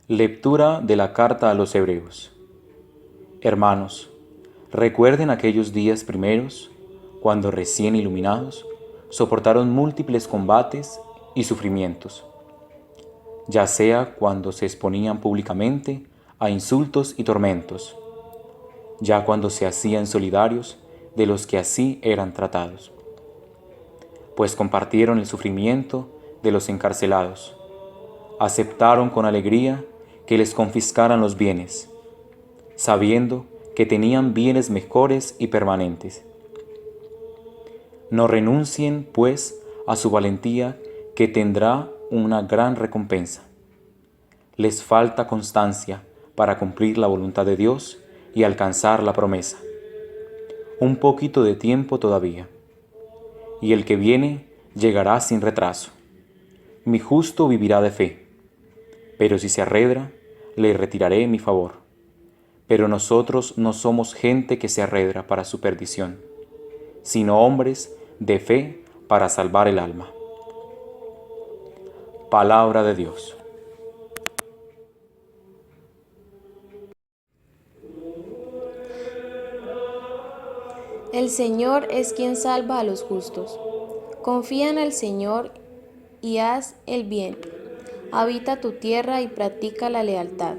Lectura de la carta a los Hebreos. Hermanos, recuerden aquellos días primeros, cuando recién iluminados, soportaron múltiples combates y sufrimientos, ya sea cuando se exponían públicamente a insultos y tormentos, ya cuando se hacían solidarios de los que así eran tratados, pues compartieron el sufrimiento de los encarcelados, aceptaron con alegría que les confiscaran los bienes, sabiendo que tenían bienes mejores y permanentes. No renuncien, pues, a su valentía, que tendrá una gran recompensa. Les falta constancia para cumplir la voluntad de Dios y alcanzar la promesa. Un poquito de tiempo todavía, y el que viene llegará sin retraso. Mi justo vivirá de fe, pero si se arredra, le retiraré mi favor. Pero nosotros no somos gente que se arredra para su perdición, sino hombres de fe para salvar el alma. Palabra de Dios. El Señor es quien salva a los justos. Confía en el Señor y haz el bien. Habita tu tierra y practica la lealtad.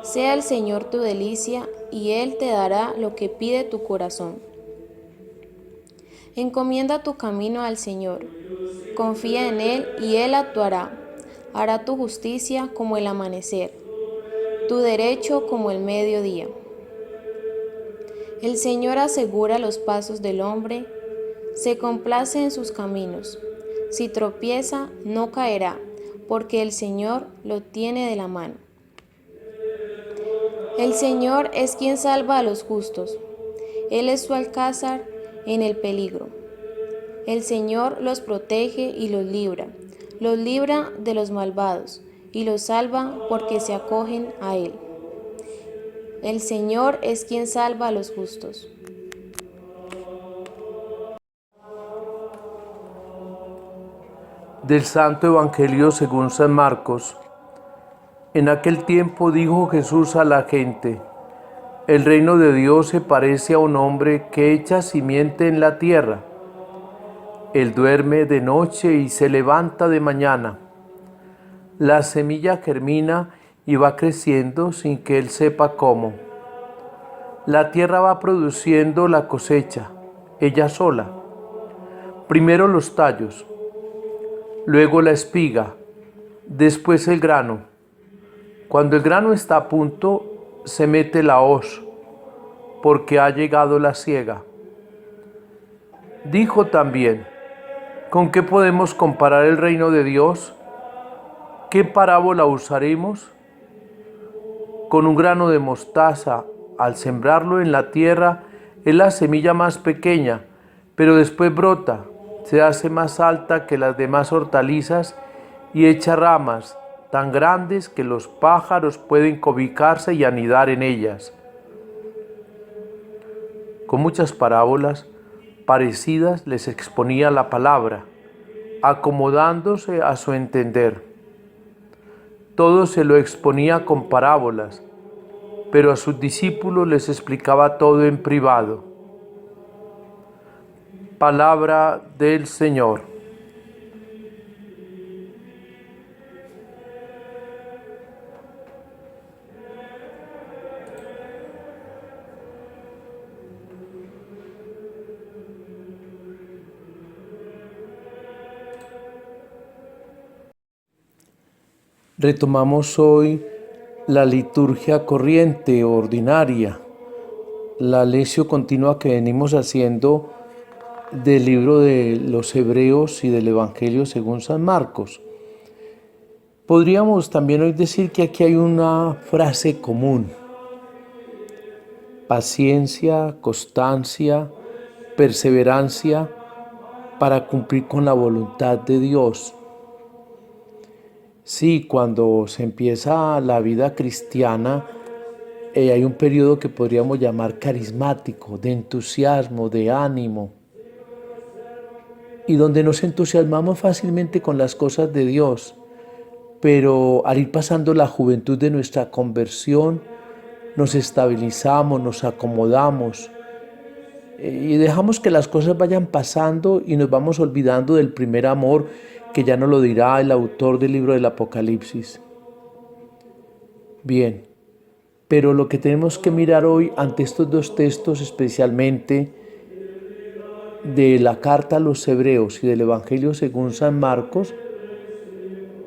Sea el Señor tu delicia y Él te dará lo que pide tu corazón. Encomienda tu camino al Señor. Confía en Él y Él actuará. Hará tu justicia como el amanecer, tu derecho como el mediodía. El Señor asegura los pasos del hombre, se complace en sus caminos. Si tropieza, no caerá, porque el Señor lo tiene de la mano. El Señor es quien salva a los justos. Él es su alcázar en el peligro. El Señor los protege y los libra de los malvados, y los salva porque se acogen a Él. El Señor es quien salva a los justos. Del Santo Evangelio según San Marcos. En aquel tiempo dijo Jesús a la gente: el reino de Dios se parece a un hombre que echa simiente en la tierra. Él duerme de noche y se levanta de mañana. La semilla germina y va creciendo sin que él sepa cómo. La tierra va produciendo la cosecha, ella sola. Primero los tallos, luego la espiga, después el grano. Cuando el grano está a punto, se mete la hoz, porque ha llegado la siega. Dijo también: ¿con qué podemos comparar el reino de Dios? ¿Qué parábola usaremos? Con un grano de mostaza, al sembrarlo en la tierra, es la semilla más pequeña, pero después brota, se hace más alta que las demás hortalizas y echa ramas tan grandes que los pájaros pueden cobijarse y anidar en ellas. Con muchas parábolas parecidas les exponía la palabra, acomodándose a su entender. Todo se lo exponía con parábolas, pero a sus discípulos les explicaba todo en privado. Palabra del Señor. Retomamos hoy la liturgia corriente ordinaria, la lección continua que venimos haciendo del libro de los Hebreos y del Evangelio según San Marcos. Podríamos también hoy decir que aquí hay una frase común: paciencia, constancia, perseverancia para cumplir con la voluntad de Dios. Sí, cuando se empieza la vida cristiana, hay un periodo que podríamos llamar carismático, de entusiasmo, de ánimo, y donde nos entusiasmamos fácilmente con las cosas de Dios. pero al ir pasando la juventud de nuestra conversión, nos estabilizamos, nos acomodamos y dejamos que las cosas vayan pasando y nos vamos olvidando del primer amor que ya nos lo dirá el autor del libro del Apocalipsis. Bien, pero lo que tenemos que mirar hoy ante estos dos textos, especialmente de la carta a los Hebreos y del Evangelio según San Marcos,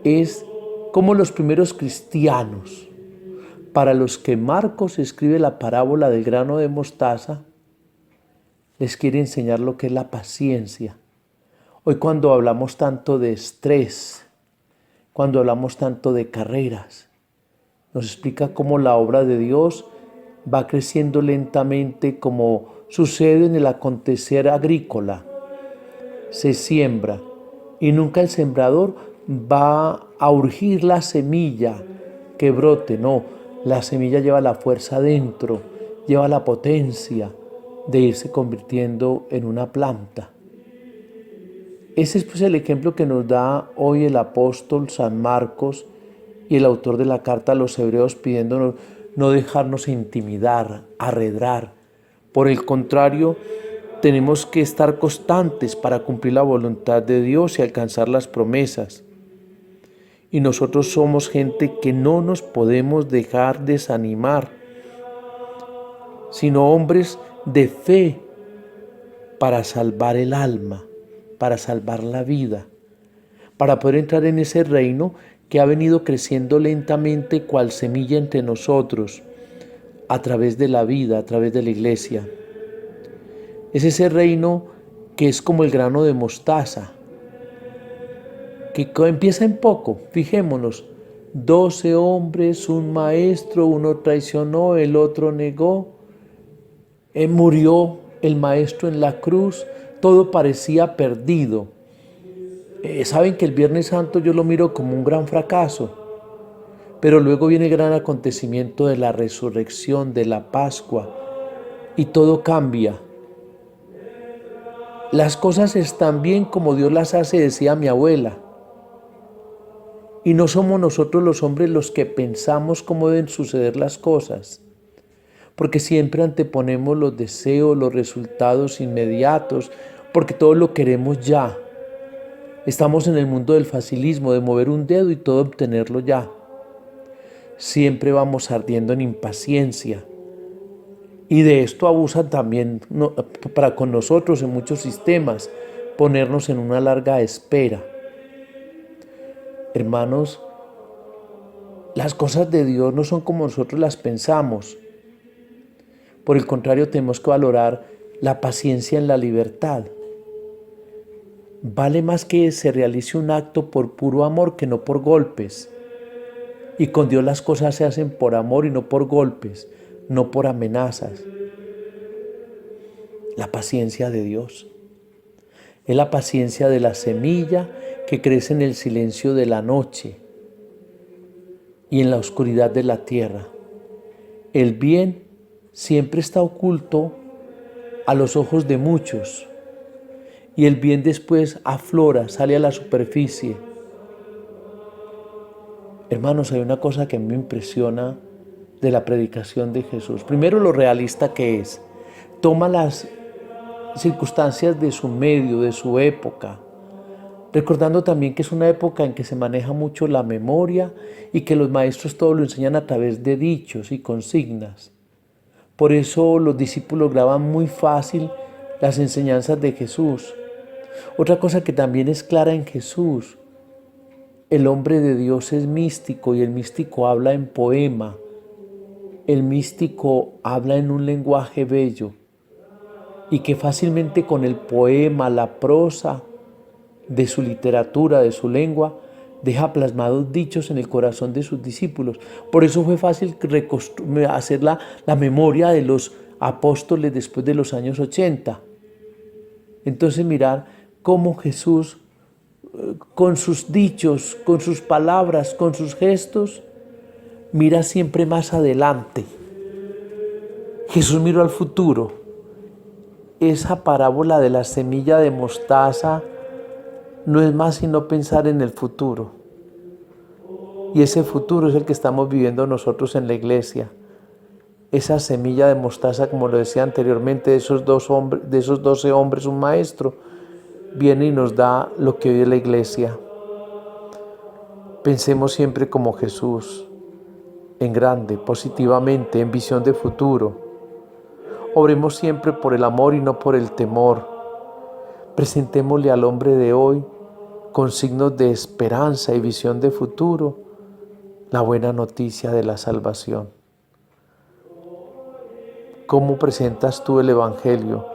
es cómo los primeros cristianos, para los que Marcos escribe la parábola del grano de mostaza, les quiere enseñar lo que es la paciencia. Hoy cuando hablamos tanto de estrés, cuando hablamos tanto de carreras, nos explica cómo la obra de Dios va creciendo lentamente como sucede en el acontecer agrícola. Se siembra y nunca el sembrador va a urgir la semilla que brote, no, la semilla lleva la fuerza dentro, lleva la potencia de irse convirtiendo en una planta. Ese es pues el ejemplo que nos da hoy el apóstol San Marcos y el autor de la carta a los Hebreos, pidiéndonos no dejarnos intimidar, arredrar. Por el contrario, tenemos que estar constantes para cumplir la voluntad de Dios y alcanzar las promesas. Y nosotros somos gente que no nos podemos dejar desanimar, sino hombres de fe para salvar el alma, para salvar la vida, para poder entrar en ese reino que ha venido creciendo lentamente cual semilla entre nosotros, a través de la vida, a través de la iglesia. Es ese reino que es como el grano de mostaza, que empieza en poco. Fijémonos, 12 hombres, un maestro, uno traicionó, el otro negó, murió el maestro en la cruz, todo parecía perdido. Saben que el Viernes Santo yo lo miro como un gran fracaso, pero luego viene el gran acontecimiento de la resurrección, de la Pascua, y todo cambia. Las cosas están bien como Dios las hace, decía mi abuela. Y no somos nosotros los hombres los que pensamos cómo deben suceder las cosas, porque siempre anteponemos los deseos, los resultados inmediatos, porque todo lo queremos ya. Estamos en el mundo del facilismo, de mover un dedo y todo obtenerlo ya. Siempre vamos ardiendo en impaciencia. Y de esto abusan también para con nosotros en muchos sistemas, ponernos en una larga espera. Hermanos, las cosas de Dios no son como nosotros las pensamos. Por el contrario, tenemos que valorar la paciencia en la libertad. Vale más que se realice un acto por puro amor que no por golpes. Y con Dios las cosas se hacen por amor y no por golpes, no por amenazas. La paciencia de Dios es la paciencia de la semilla que crece en el silencio de la noche y en la oscuridad de la tierra. El bien siempre está oculto a los ojos de muchos y el bien después aflora, sale a la superficie. Hermanos, hay una cosa que me impresiona de la predicación de Jesús. Primero, lo realista que es. Toma las circunstancias de su medio, de su época, recordando también que es una época en que se maneja mucho la memoria y que los maestros todo lo enseñan a través de dichos y consignas. Por eso los discípulos graban muy fácil las enseñanzas de Jesús. Otra cosa que también es clara en Jesús: el hombre de Dios es místico y el místico habla en poema. El místico habla en un lenguaje bello y que fácilmente con el poema, la prosa de su literatura, de su lengua, deja plasmados dichos en el corazón de sus discípulos. Por eso fue fácil hacer la memoria de los apóstoles después de los años 80. Entonces mirar cómo Jesús, con sus dichos, con sus palabras, con sus gestos, mira siempre más adelante. Jesús miró al futuro. Esa parábola de la semilla de mostaza no es más sino pensar en el futuro. Y ese futuro es el que estamos viviendo nosotros en la iglesia. Esa semilla de mostaza, como lo decía anteriormente, de esos 12 hombres, un maestro, viene y nos da lo que hoy es la iglesia. Pensemos siempre como Jesús, en grande, positivamente, en visión de futuro. Obremos siempre por el amor y no por el temor. Presentémosle al hombre de hoy, con signos de esperanza y visión de futuro, la buena noticia de la salvación. ¿Cómo presentas tú el Evangelio?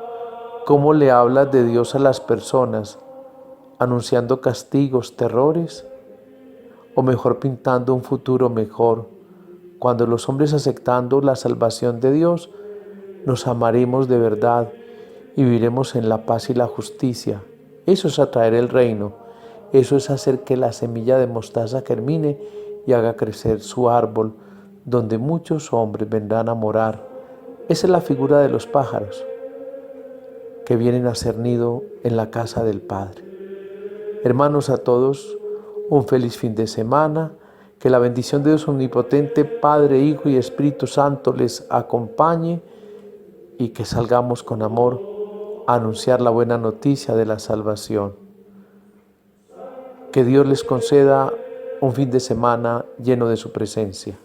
¿Cómo le hablas de Dios a las personas? ¿Anunciando castigos, terrores? ¿O mejor pintando un futuro mejor? Cuando los hombres, aceptando la salvación de Dios, nos amaremos de verdad y viviremos en la paz y la justicia. Eso es atraer el reino. Eso es hacer que la semilla de mostaza germine y haga crecer su árbol, donde muchos hombres vendrán a morar. Esa es la figura de los pájaros que vienen a hacer nido en la casa del Padre. Hermanos, a todos, un feliz fin de semana. Que la bendición de Dios omnipotente, Padre, Hijo y Espíritu Santo les acompañe y que salgamos con amor a anunciar la buena noticia de la salvación. Que Dios les conceda un fin de semana lleno de su presencia.